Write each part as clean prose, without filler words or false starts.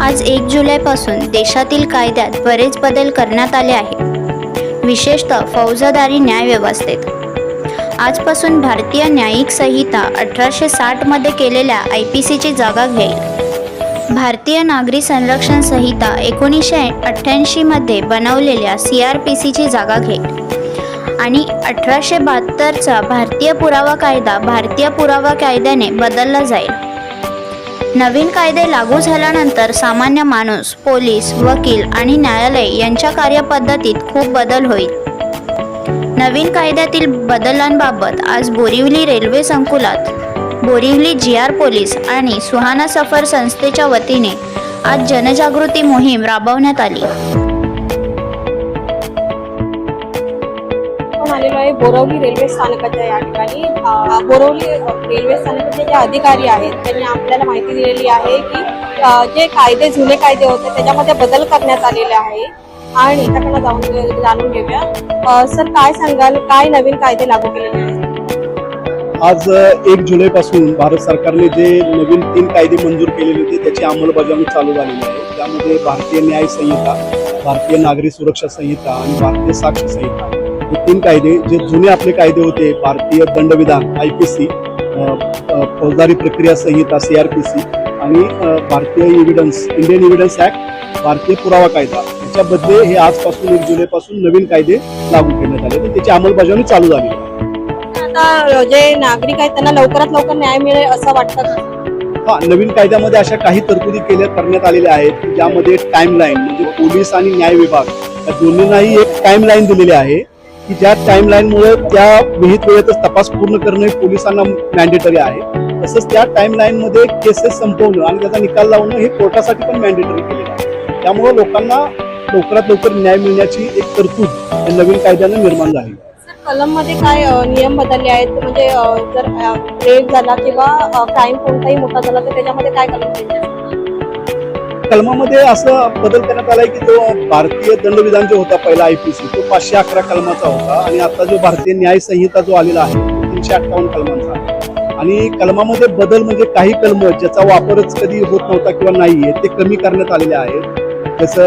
आज 1 जुलैपासून देशातील कायद्यात बरेच बदल करण्यात आले आहेत, विशेषतः फौजदारी न्यायव्यवस्थेत। आजपासून भारतीय न्यायिक संहिता 1860 मध्ये केलेल्या IPCची जागा घेईल। भारतीय नागरी संरक्षण संहिता 1988 मध्ये बनवलेल्या CRPCची जागा घेईल आणि 1872चा भारतीय पुरावा कायदा भारतीय पुरावा कायद्याने बदलला जाईल। नवीन कायदे लागू झाल्यानंतर सामान्य माणूस, पोलीस, वकील आणि न्यायालय यांच्या कार्यपद्धतीत खूप बदल होईल। नवीन कायद्यातील बदलांबाबत आज बोरिवली रेल्वे संकुलात बोरिवली GR पोलीस आणि सुहाना सफर संस्थेच्या वतीने आज जनजागृती मोहीम राबवण्यात आली। आलेलो आहे बोरिवली रेल्वे स्थानकाच्या या ठिकाणी। बोरिवली रेल्वे स्थानकाचे जे अधिकारी आहेत त्यांनी आपल्याला माहिती दिलेली आहे की जे कायदे जुने कायदे होते त्याच्यामध्ये बदल करण्यात आलेले आहे आणि त्याकडे जाणून घेऊया। सर, काय सांगाल, काय नवीन कायदे लागू केलेले आहेत? आज 1 जुलैपासून भारत सरकारने जे नवीन 3 कायदे मंजूर केलेले होते त्याची अंमलबजावणी चालू झालेली आहे। त्यामध्ये भारतीय न्याय संहिता, भारतीय नागरी सुरक्षा संहिता आणि भारतीय साक्ष संहिता हे 3 कायदे, जे जुने आपले कायदे होते, भारतीय दंडविधान IPC, फौजदारी प्रक्रिया संहिता CRPC आणि भारतीय इंडियन एव्हिडन्स ऍक्ट, भारतीय पुरावा कायदा, याच्याबद्दल हे आजपासून 1 जुलैपासून नवीन कायदे लागू करण्यात आले, तर त्याची अंमलबजावणी चालू झाली आहे। आता जे नागरिक आहेत त्यांना लवकरात लवकर न्याय मिळेल असं वाटतं का? हा, नवीन कायद्यामध्ये अशा काही तरतुदी करण्यात आलेल्या आहेत ज्यामध्ये टाइमलाईन, म्हणजे पोलीस आणि न्याय विभाग या दोन्हींनाही एक टाइमलाईन दिलेली आहे की ज्या टाइमलाईनमुळे त्या विहित वेळेतच तपास पूर्ण करणे पोलिसांना मॅन्डेटरी आहे। तसंच त्या टाइमलाईनमध्ये केसेस संपवणं आणि त्याचा निकाल लावणं हे कोर्टासाठी पण मॅन्डेटरी केलेलं आहे। त्यामुळे लोकांना लवकरात लवकर न्याय मिळण्याची एक तरतूद या नवीन कायद्याने निर्माण झाली। कलम मध्ये काय नियम बदलले आहेत? म्हणजे जर रेप झाला किंवा क्राईम कोणताही मोठा झाला तर त्याच्यामध्ये काय कलम चेंज? कलमामध्ये असं बदल करण्यात आलाय की जो भारतीय दंडविधान जो होता पहिला IPC तो 511 कलमाचा होता आणि आता जो भारतीय न्याय संहिता जो आलेला आहे 358 कलमांचा आहे। आणि कलमामध्ये बदल म्हणजे काही कलम ज्याचा वापरच कधी होत नव्हता किंवा नाहीये ते कमी करण्यात आलेले आहेत, जसं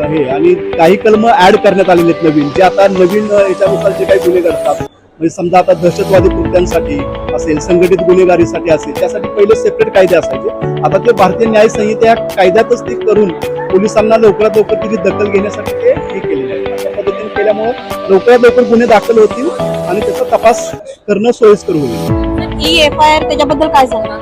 हे, आणि काही कलम ऍड करण्यात आलेले आहेत नवीन, जे आता नवीन याच्यानुसार जे काही गुन्हे घडतात, म्हणजे समजा आता दहशतवादी कृत्यांसाठी असेल, संघटित गुन्हेगारीसाठी असेल, त्यासाठी पहिले सेपरेट कायदे असायचे। आता ते भारतीय न्याय संहिता या कायद्यातच ते करून पोलिसांना लवकरात लवकर त्याची दखल घेण्यासाठी ते हे केलेले आहे। अशा पद्धतीने केल्यामुळे लवकरात लवकर गुन्हे दाखल होतील आणि त्याचा तपास करणं सोयीस्कर होईल। EFIR त्याच्याबद्दल काय सांगा?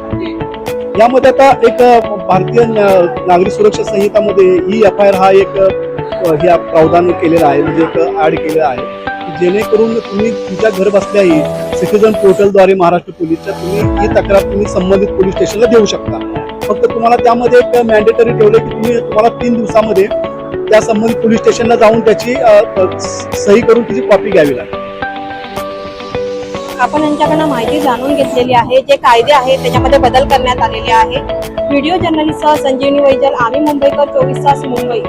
यामध्ये आता एक भारतीय नागरी सुरक्षा संहितामध्ये EFIR हा एक हे प्रावधान केलेला आहे, म्हणजे एक ऍड केलेला आहे, जेणेकरून तुम्ही तुमच्या घर बसल्याही सिटीजन पोर्टलद्वारे महाराष्ट्र पोलीसच्या तुम्ही ही तक्रार तुम्ही संबंधित पोलीस स्टेशनला देऊ शकता। फक्त तुम्हाला त्यामध्ये एक मॅन्डेटरी ठेवले की तुम्हाला 3 दिवसामध्ये त्या संबंधित पोलीस स्टेशनला जाऊन त्याची सही करून त्याची कॉपी घ्यावी लागेल। आपण यांच्याकडनं माहिती जाणून घेतलेली आहे, जे कायदे आहेत त्याच्यामध्ये बदल करण्यात आलेले आहे। व्हिडिओ जर्नलिस्ट संजीवनी वैजल, आम्ही मुंबईकर, 24 तास मुंबई।